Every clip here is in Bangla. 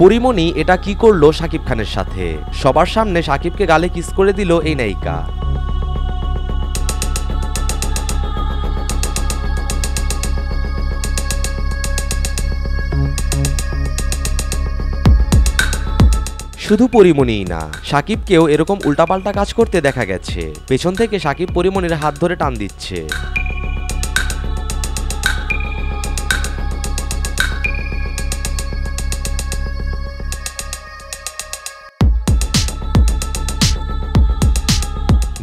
পরিমণি এটা কি করলো শাকিব খানের সাথে? সবার সামনে শাকিবকে গালে কিস করে দিল এই নায়িকা। শুধু পরিমণিই না, শাকিবকেও এরকম উল্টাপাল্টা কাজ করতে দেখা গেছে। পেছন থেকে শাকিব পরিমণির হাত ধরে টান দিচ্ছে।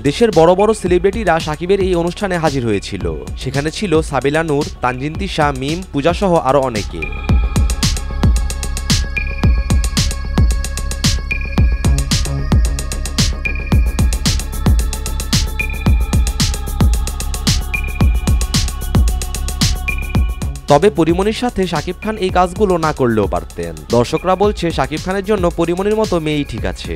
দেশের বড় বড় সেলিব্রিটিরা শাকিবের এই অনুষ্ঠানে হাজির হয়েছিল। সেখানে ছিল সাবিলা নূর, তানজিন তিশা, মিম, পূজা সহ আরো অনেকে। তবে পরিমণির সাথে শাকিব খান এই কাজগুলো না করলেও পারতেন। দর্শকরা বলছে শাকিব খানের জন্য পরিমণির মতো মেয়েই ঠিক আছে।